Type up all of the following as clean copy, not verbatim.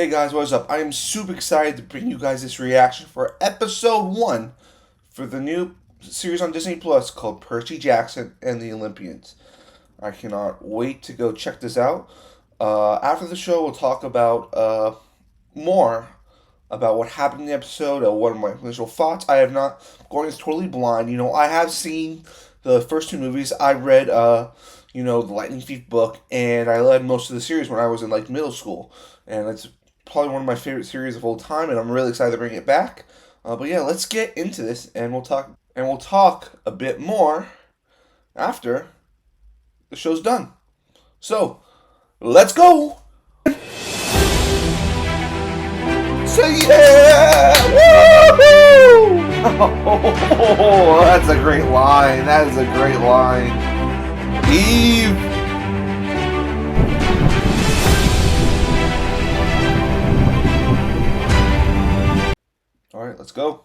Hey guys, what's up? I am super excited to bring you guys this reaction for episode 1 for the new series on Disney Plus called Percy Jackson and the Olympians. I cannot wait to go check this out. After the show, we'll talk about more about what happened in the episode, what are my initial thoughts. I have not going is totally blind. I have seen the first two movies. I read the Lightning Thief book, and I read most of the series when I was in like middle school, and it's probably one of my favorite series of all time, and I'm really excited to bring it back. But yeah, let's get into this, and we'll talk a bit more after the show's done. So let's go. Say yeah! Woohoo! Oh, that's a great line. That is a great line. Eve. All right, let's go.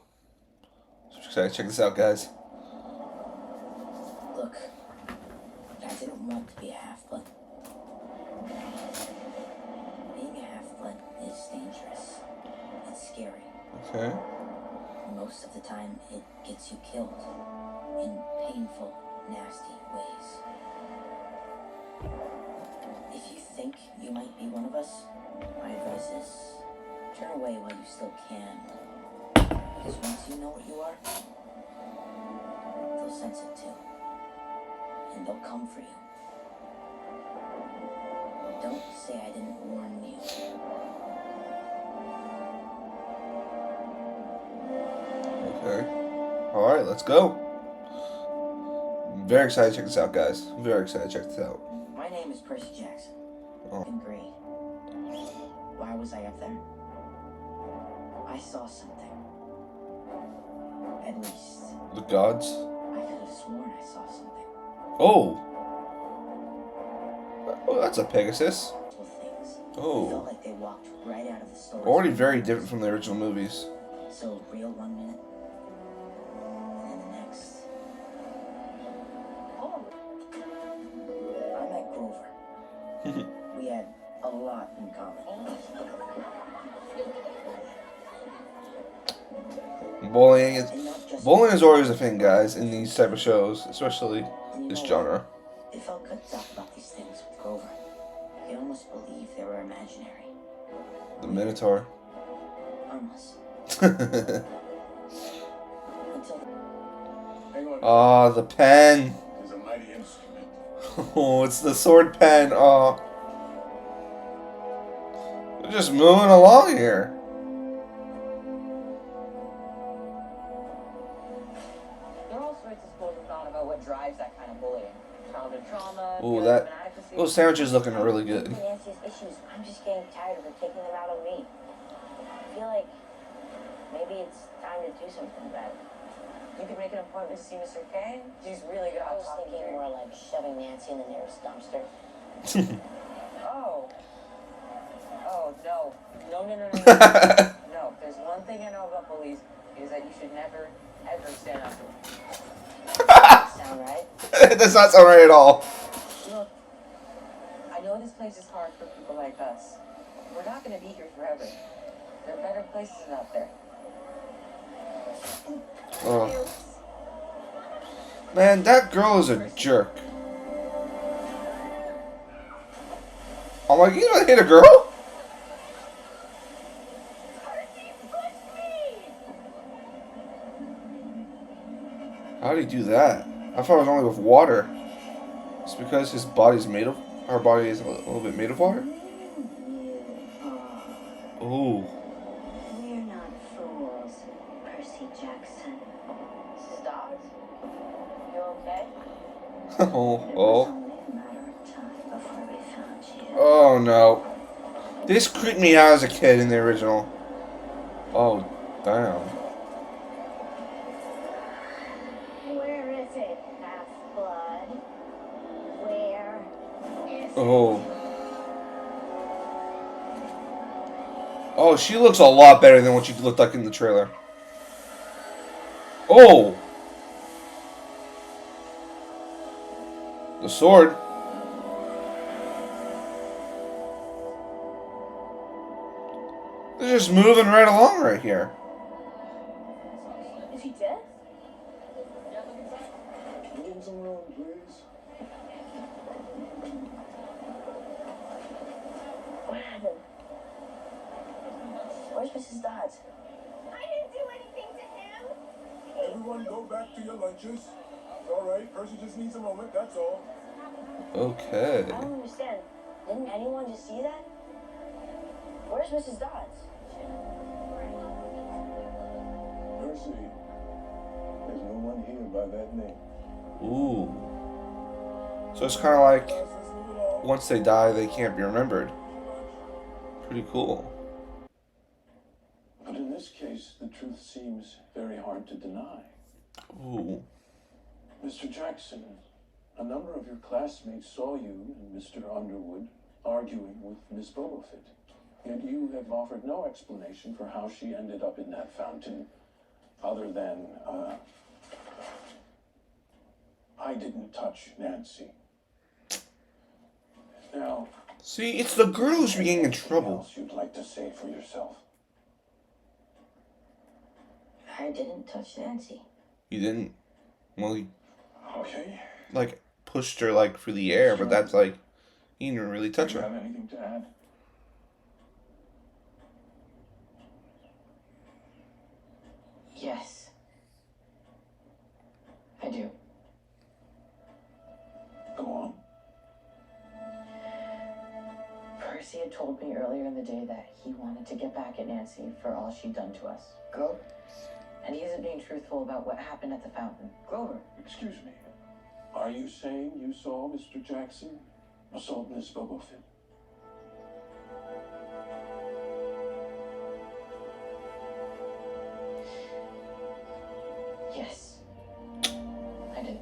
So excited. Check this out, guys. Look, I didn't want to be a half-blood. Being a half-blood is dangerous. It's scary. Okay. Most of the time, it gets you killed in painful, nasty ways. If you think you might be one of us, my advice is turn away while you still can. Because once you know what you are, they'll sense it too. And they'll come for you. Don't say I didn't warn you. Okay. All right, let's go. I'm very excited to check this out, guys. I'm very excited to check this out. My name is Percy Jackson. Oh. In grade. Why was I up there? I saw something. At least. The gods. I could have sworn I saw something. Oh. Oh, that's a Pegasus. Things. Oh. It felt like they walked right out of the story. Already very different from the original movies. So real 1 minute. And then the next. Oh. I met Grover. We had a lot in common. Bullying is always a thing, guys, in these type of shows, especially this genre. It felt good to talk about these things with Grover. I could almost believe they were imaginary. The Minotaur. Harmless. Ah, the pen. It's a mighty instrument. Oh, it's the sword pen. Oh. They're just moving along here. There are all sorts of schools of thought about what drives that kind of bullying. Childhood trauma. Ooh, those sandwiches looking really good. Nancy's issues. I'm just getting tired of her taking them out on me. I feel like maybe it's time to do something about it. You could make an appointment to see Mr. K. He's really good I at was talking. thinking more like shoving Nancy in the nearest dumpster. Oh. Oh, no. No, no, no, no, no. No, there's one thing I know about bullies, is that you should never, ever stand up to them. Sound right? It does not sound right at all. Look, I know this place is hard for people like us. We're not going to be here forever. There are better places out there. Oh. Man, that girl is a jerk. I'm like, you gonna hit a girl? How did he do that? I thought it was only with water. It's because his body's made of... Our body is a little bit made of water? Ooh. We're not fools, Percy Jackson. Stop. You okay? Oh, It was oh. only a matter of time before we found you. Oh, no. This creeped me out as a kid in the original. Oh, damn. Where is it, half-blood? Where is Oh. Oh, she looks a lot better than what she looked like in the trailer. Oh! The sword. They're just moving right along right here. Is he dead? Leave some room, please. What happened? Where's Mrs. Dodds? I didn't do anything to him. Everyone go back to your lunches. It's all right. Percy just needs a moment, that's all. Okay. I don't understand. Didn't anyone just see that? Where's Mrs. Dodds? Percy, there's no one here by that name. Ooh. So it's kind of like Let's move along. once they die, they can't be remembered. Pretty cool. But in this case, the truth seems very hard to deny. Ooh. Mr. Jackson, a number of your classmates saw you and Mr. Underwood arguing with Miss Bobofit. Yet you have offered no explanation for how she ended up in that fountain, other than, I didn't touch Nancy. Now, See, it's the girl who's getting in anything trouble. else you'd like to say for yourself? I didn't touch Nancy. You didn't. Well, he Okay. like pushed her like through the air, but that's like he didn't really touch Do you her. have anything to add? Yes. I do. Go on. Percy had told me earlier in the day that he wanted to get back at Nancy for all she'd done to us. Grover? And he isn't being truthful about what happened at the fountain. Grover? Excuse me. Are you saying you saw Mr. Jackson assault Miss Bobofit? Yes. I did.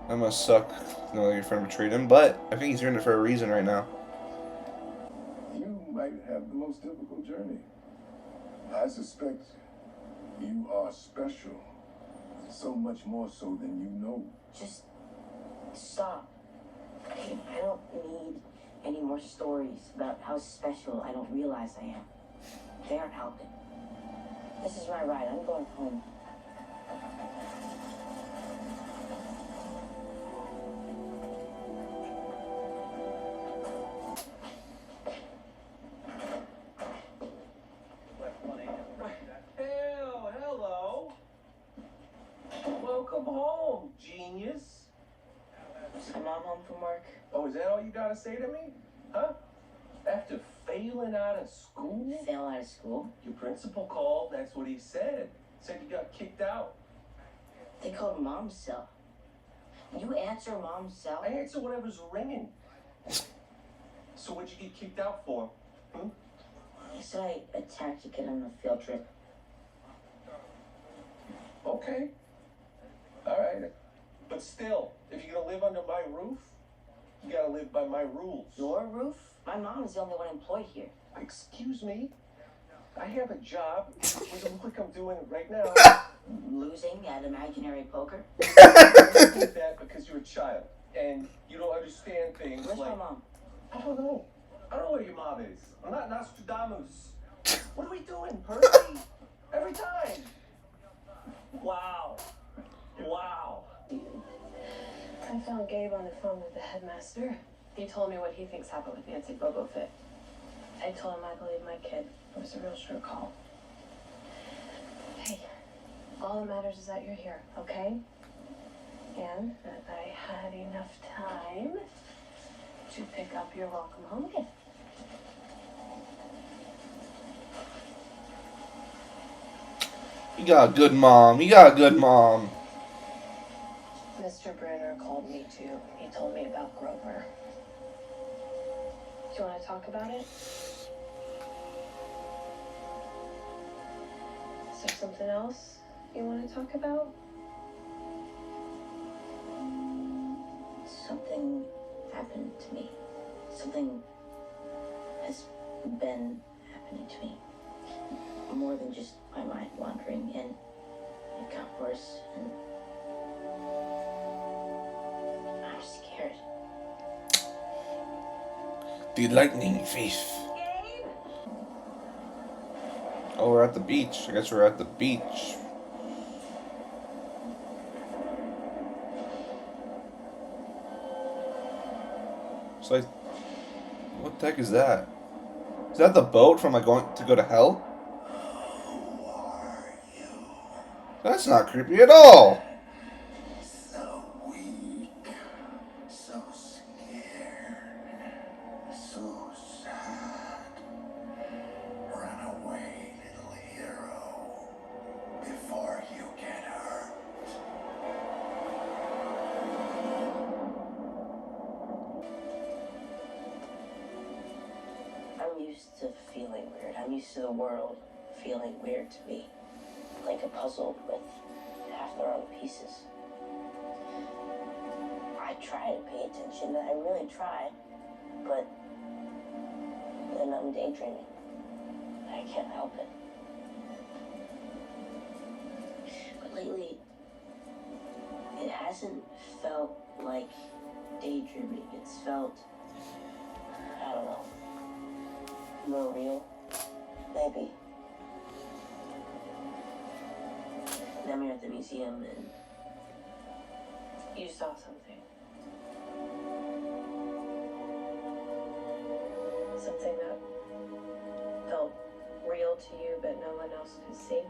That must suck. No, your friend betrayed him, but I think he's doing it for a reason right now. You might have the most difficult journey. I suspect you are special. So much more so than you know. Just stop. I don't need any more stories about how special I don't realize I am. They aren't helping. This is my ride. I'm going home. Hello. Welcome home, genius. Is my mom home from work? Oh, is that all you gotta say to me? Huh? After failing out of school? Fail out of school? Your principal called, that's what he said. Said you got kicked out. They called mom's cell. You answer mom's cell? I answer whatever's ringing. So what'd you get kicked out for? They said I attacked a kid on a field trip. Okay. Alright. But still, if you're gonna live under my roof, you gotta live by my rules. Your roof? My mom is the only one employed here. Excuse me? I have a job. What does it look like I'm doing it right now? Losing at imaginary poker? You did that because you're a child and you don't understand things Where's like... my mom? I don't know. I don't know where your mom is. I'm not Nostradamus. What are we doing, Percy? Every time. Wow. Wow. I found Gabe on the phone with the headmaster. He told me what he thinks happened with Nancy Bobofit. I told him I believe my kid. It was a real sure call. Hey, all that matters is that you're here, okay? And that I had enough time to pick up your welcome home gift. You got a good mom. You got a good mom. Mr. Brenner called me too. He told me about Grover. Do you want to talk about it? Is there something else you want to talk about? Something happened to me. Something has been happening to me. More than just my mind wandering, and it got worse, and I'm scared. The lightning thief. Oh, we're at the beach. I guess we're at the beach. It's like, what the heck is that? Is that the boat from like going to go to hell? Who are you? That's not creepy at all. So weak, so scared, so sad. Run away, little hero, before you get hurt. I'm used to feeling weird. I'm used to the world feeling weird to me. Like a puzzle with half the wrong pieces. I try to pay attention, I really try, but then I'm daydreaming. I can't help it. But lately, it hasn't felt like daydreaming. It's felt, I don't know, more real, maybe. And I'm here at the museum and you saw something. Something that felt real to you but no one else could see.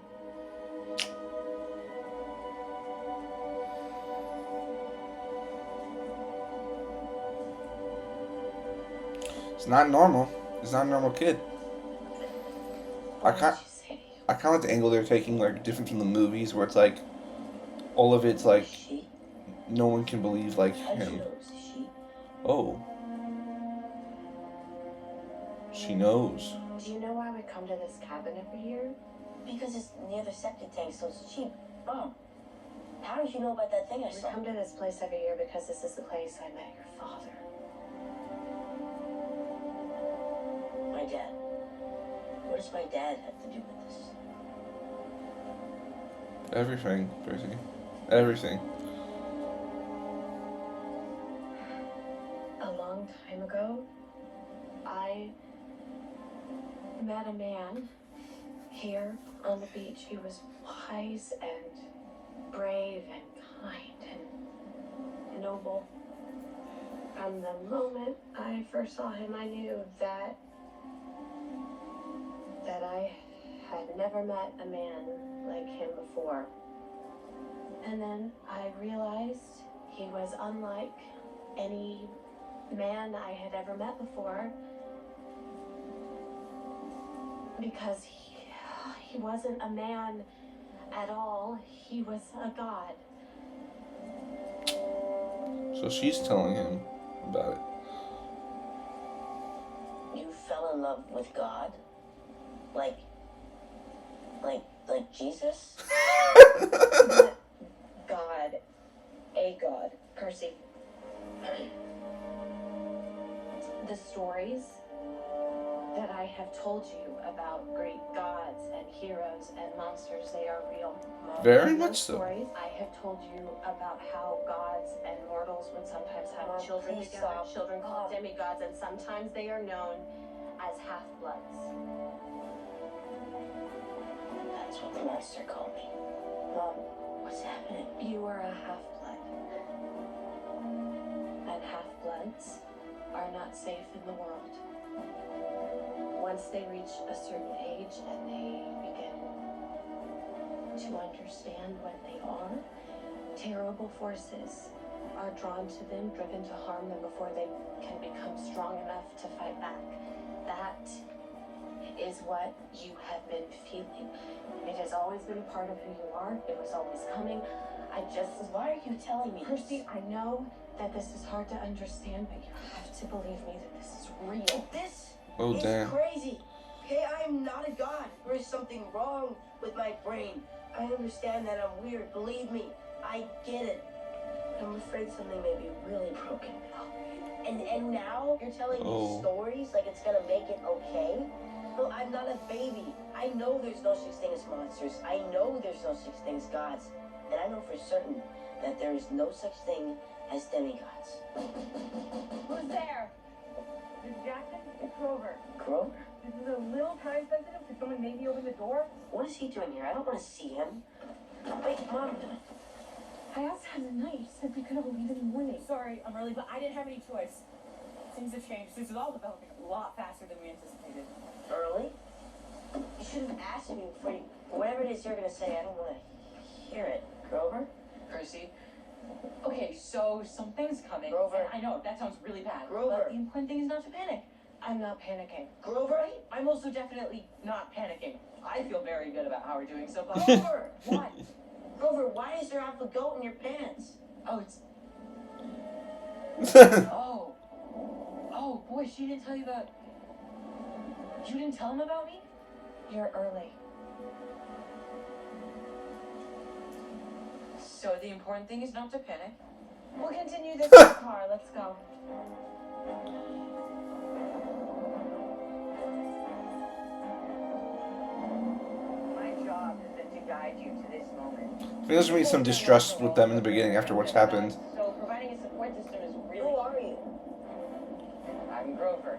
It's not normal. It's not a normal kid. What did she say to you? I kind of like the angle they're taking, like different from the movies, where it's like all of it's like She? no one can believe like How did you him. know it was a she? Oh, she knows. Do you know why we come to this cabin every year? Because it's near the septic tank, so it's cheap. Mom, how did you know about that thing I We saw? come to this place every year because this is the place I met your father. My dad. What does my dad have to do with this? Everything, Percy. Everything. A long time ago, I met a man here on the beach. He was wise and brave and kind and noble. From the moment I first saw him, I knew that I had never met a man like him before. And then I realized he was unlike any man I had ever met before, because he wasn't a man at all. He was a god. So she's telling him about it. You fell in love with God? Like Jesus? Not God, a god, Percy. The stories that I have told you about great gods and heroes and monsters, they are real. Very In much those so. stories, I have told you about how gods and mortals would sometimes have Mom, children please together, stop. children called Mom. demigods, and sometimes they are known as half-bloods. That's what the monster called me. Mom, what's happening? You are a half-blood. And half-bloods are not safe in the world. Once they reach a certain age and they begin to understand what they are, terrible forces are drawn to them, driven to harm them before they can become strong enough to fight back. That is what you have been feeling. It has always been a part of who you are. It was always coming. Why are you telling me Percy, I know that this is hard to understand, but you have to believe me that this is real. This Oh, is damn. crazy. Okay, I am not a god. There is something wrong with my brain. I understand that I'm weird. Believe me, I get it. I'm afraid something may be really broken. And now you're telling Oh. me stories like it's gonna make it okay? No, I'm not a baby. I know there's no such thing as monsters. I know there's no such thing as gods. And I know for certain that there is no such thing as demigods. Who's there? This is Jackson? It's Grover. Grover? This is a little time sensitive, so someone maybe open the door? What is he doing here? I don't want to see him. Wait, Mom. I asked him tonight. He said we could all leave in the morning. Sorry, I'm early, but I didn't have any choice. Things have changed. This is all developing a lot faster than we anticipated. Early? You should have asked me before you... Whatever it is you're going to say, I don't want to hear it. Grover? Percy? Okay, so something's coming. Grover. And I know, that sounds really bad. Grover. But the important thing is not to panic. I'm not panicking. Grover? Right? I'm also definitely not panicking. I feel very good about how we're doing so far. Grover! What? Grover, why is there half a goat in your pants? Oh, it's... Oh. Oh, boy, she didn't tell you about... You didn't tell him about me? You're early. So the important thing is not to panic. We'll continue this in the car. Let's go. My job has been to guide you to this moment. There's gonna be some distrust with them in the beginning after what's happened. So providing a support system is really... Who are you? I'm Grover.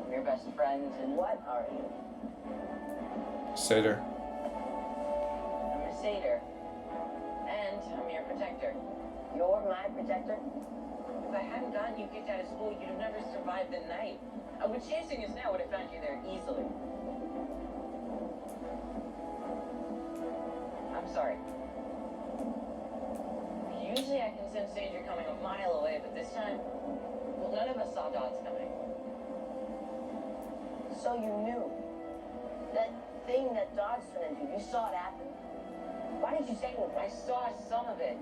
I'm your best friend, and What are you? Satyr. I'm a satyr. And I'm your protector. You're my protector? If I hadn't gotten you kicked out of school, you'd have never survived the night. What chasing us now would have found you there easily. I'm sorry. Usually I can sense danger coming a mile away, but this time, well, none of us saw dots coming. So you knew. That thing that Dodge turned into, you saw it happen. Why didn't you say anything? I saw some of it.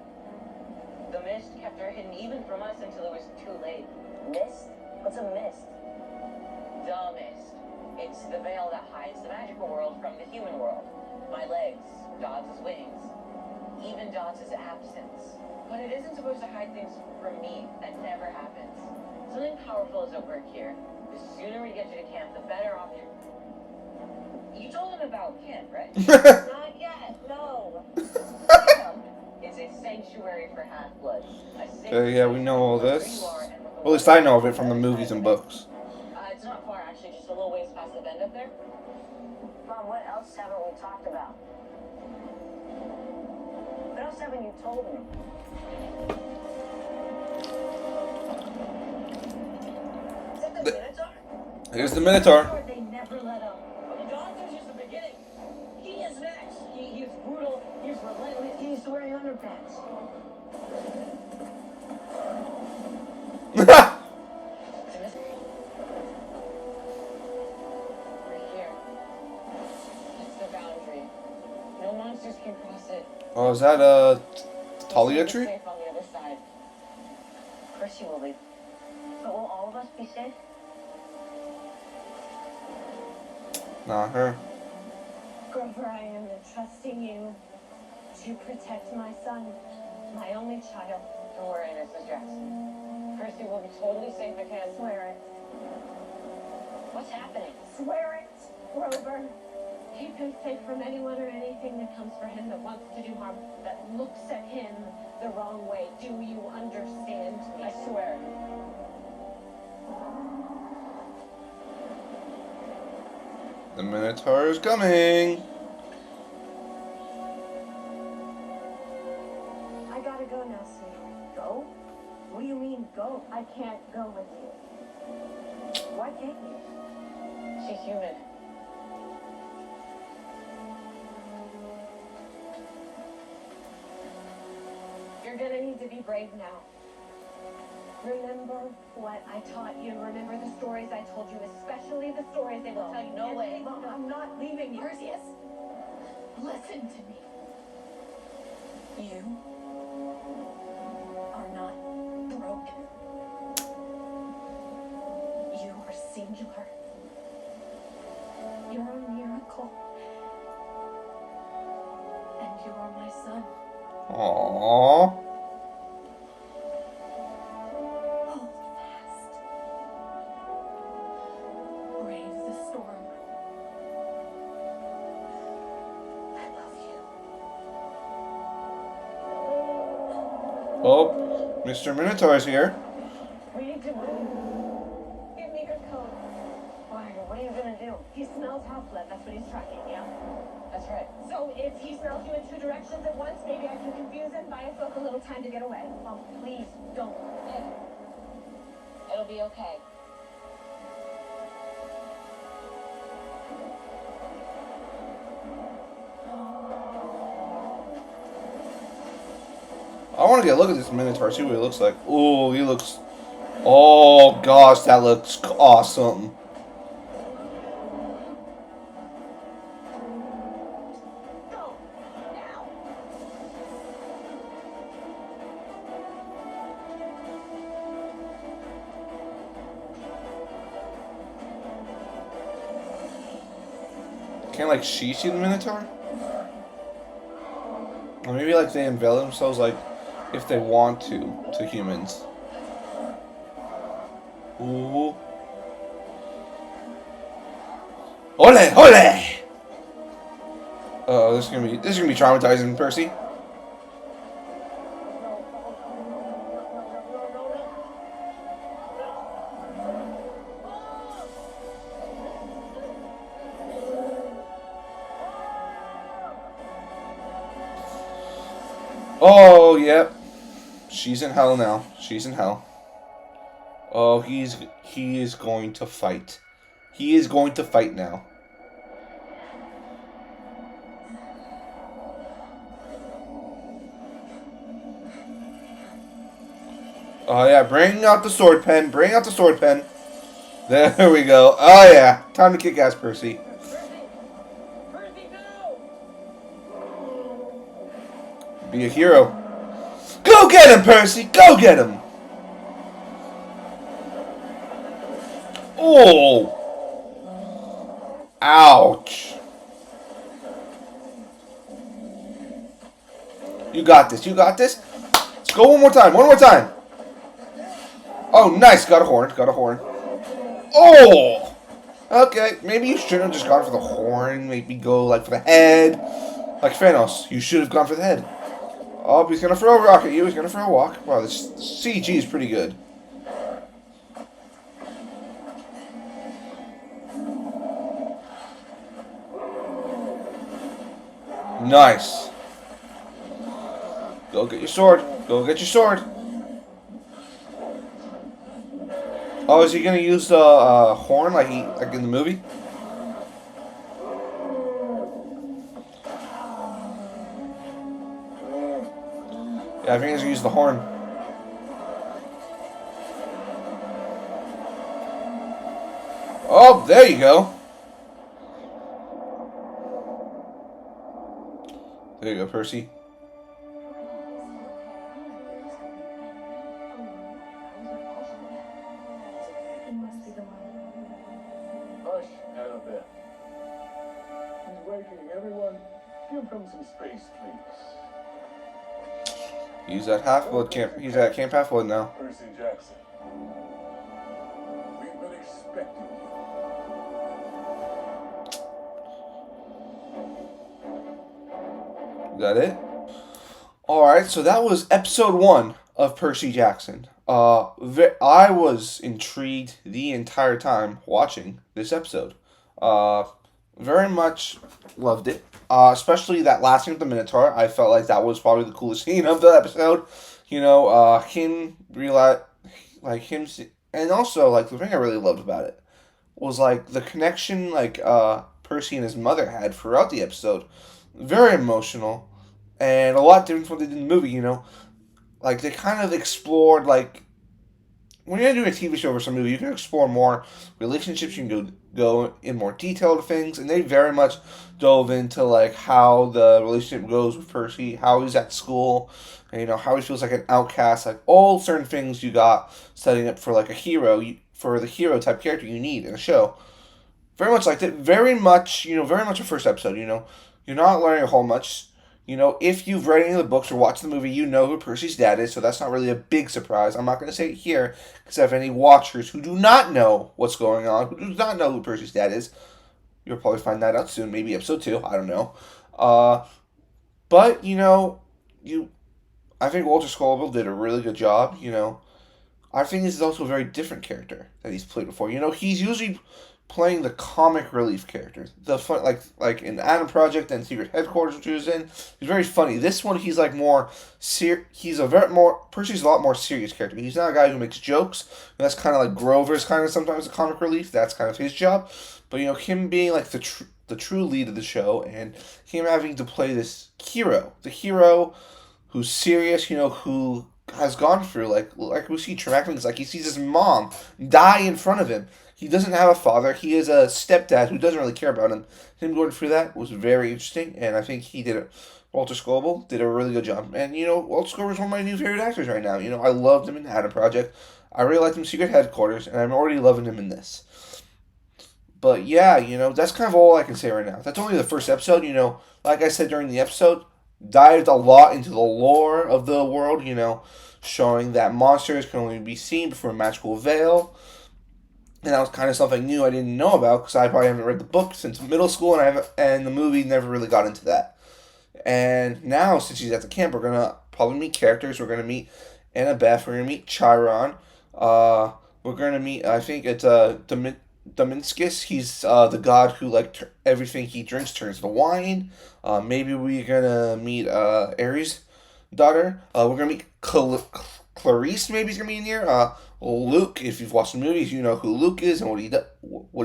The mist kept her hidden even from us until it was too late. Mist? What's a mist? The mist. It's the veil that hides the magical world from the human world. My legs, Dodds' wings, even Dodds' absence. But it isn't supposed to hide things from me. That never happens. Something powerful is at work here. The sooner we get you to camp, the better off you... You told him about camp, right? Not yet, no. It's a sanctuary for half-bloods. Yeah, we know all this. Well, at least I know of it from the movies and books. It's not far, actually, just a little ways past the bend up there. Mom, what else haven't we talked about? What else haven't you told me? Is that the Minotaur? Here's the Minotaur. They never let up. Dodds is just the beginning. He is next. He is brutal. He's relentless. He used to wear underpants. Right here. It's the boundary. No monsters can cross it. Oh, is that Talia tree? Safe on the other side. Percy will be. But will all of us be safe? Not her. Grover, I am entrusting you to protect my son, my only child. Don't worry, Mrs. Jackson. Percy will be totally safe again. Swear it. What's happening? Swear it, Grover. Keep him safe from anyone or anything that comes for him that wants to do harm, that looks at him the wrong way. Do you understand me? I swear. The Minotaur is coming. I gotta go now, sweetie. Go? What do you mean, go? I can't go with you. Why can't you? She's human. You're gonna need to be brave now. Remember what I taught you. Remember the stories I told you, especially the stories they will tell you. No way. Mom, I'm not leaving you. Perseus, listen to me. You are not broken. You are singular. You're a miracle. And you are my son. Aww. Hold fast. Brave the storm. I love you. Oh, Mr. Minotaur's here. We need to move. Give me your coat. Why? What are you gonna do? He smells half-blood. That's what but he's tracking, yeah? That's right. So if he smells you in two directions at once, maybe I can confuse him, buy folk a little time to get away. Mom, please don't. It'll be okay. I want to get a look at this Minotaur, see what he looks like. Oh, he looks... Oh, gosh, that looks awesome. Go! Now! Can't, like, she see the Minotaur? Or maybe, like, they unveil themselves, like, if they want to humans. Ooh. Ole! Ole! Oh, this is gonna be traumatizing, Percy. Oh, yep. She's in hell now. She's in hell. Oh, he is going to fight. He is going to fight now. Oh yeah, bring out the sword pen. Bring out the sword pen. There we go. Oh yeah, time to kick ass, Percy. Percy, no! Be a hero. Go get him, Percy! Go get him! Oh! Ouch. You got this. You got this. Let's go one more time. One more time. Oh, nice. Got a horn. Got a horn. Oh! Okay. Maybe you shouldn't have just gone for the horn. Maybe go, like, for the head. Like Thanos. You should have gone for the head. Oh, he's going to throw a rock at you. He's going to throw a walk. Wow, this CG is pretty good. Nice. Go get your sword. Go get your sword. Oh, is he gonna use the horn like in the movie? Yeah, I think he's gonna use the horn. Oh, there you go. There you go, Percy. Hush, Annabeth. He's waking. Everyone, give him some space, please. He's at Half-Blood Camp. He's at Camp Half-Blood now. Percy Jackson. We've been expecting you. Is that it? Alright, so that was episode 1 of Percy Jackson. I was intrigued the entire time watching this episode. Very much loved it. Especially that last scene with the Minotaur. I felt like that was probably the coolest scene of the episode. You know, him realize, like him, and also like the thing I really loved about it was like the connection like Percy and his mother had throughout the episode. Very emotional, and a lot different from what they did in the movie. You know, like they kind of explored like when you're doing a TV show or some movie, you can explore more relationships. You can go in more detail to things, and they very much dove into like how the relationship goes with Percy, how he's at school, and, you know, how he feels like an outcast, like all certain things you got setting up for like a hero, for the hero type character you need in a show. Very much like that. Very much, you know, very much a first episode. You know, you're not learning a whole much. You know, if you've read any of the books or watched the movie, you know who Percy's dad is, so that's not really a big surprise. I'm not going to say it here, because I have any watchers who do not know what's going on, who do not know who Percy's dad is. You'll probably find that out soon, maybe episode 2, I don't know. But, you know, I think Walter Scobell did a really good job, you know. I think this is also a very different character that he's played before. You know, he's usually playing the comic relief character. The fun, like in Adam Project and Secret Headquarters, which he was in, he's very funny. This one, he's like more he's a very more Percy's a lot more serious character. He's not a guy who makes jokes. And that's kind of like Grover's kind of sometimes a comic relief. That's kind of his job. But him being like the true lead of the show, and him having to play this hero, the hero who's serious, who has gone through like we see traumatic things, like he sees his mom die in front of him. He doesn't have a father. He is a stepdad who doesn't really care about him. Him going through that was very interesting, and I think he did it. Walter Scobell did a really good job. And, Walter Scobell is one of my new favorite actors right now. I loved him in Adam Project. I really liked him in Secret Headquarters, and I'm already loving him in this. But, yeah, that's kind of all I can say right now. That's only the first episode. Like I said during the episode, dived a lot into the lore of the world, showing that monsters can only be seen before a magical veil. And that was kind of something new I didn't know about, because I probably haven't read the book since middle school, and the movie never really got into that. And now, since he's at the camp, we're going to probably meet characters. We're going to meet Annabeth. We're going to meet Chiron. We're going to meet, I think it's Dominskis. He's the god who, everything he drinks turns to wine. Maybe we're going to meet Ares' daughter. We're going to meet Clarice, maybe he's going to be in here. Luke, if you've watched the movies, you know who Luke is and what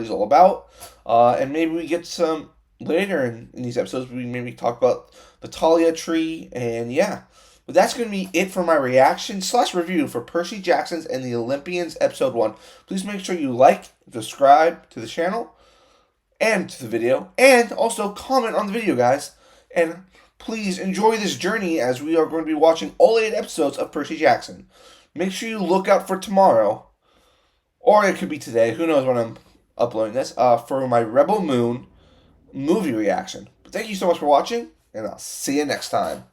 he's all about. And maybe we get some later in these episodes. We maybe talk about the Talia tree, and yeah. But that's going to be it for my reaction / review for Percy Jackson's and the Olympians episode 1. Please make sure you like, subscribe to the channel and to the video, and also comment on the video, guys. And please enjoy this journey as we are going to be watching all 8 episodes of Percy Jackson. Make sure you look out for tomorrow, or it could be today, who knows when I'm uploading this, for my Rebel Moon movie reaction. But thank you so much for watching, and I'll see you next time.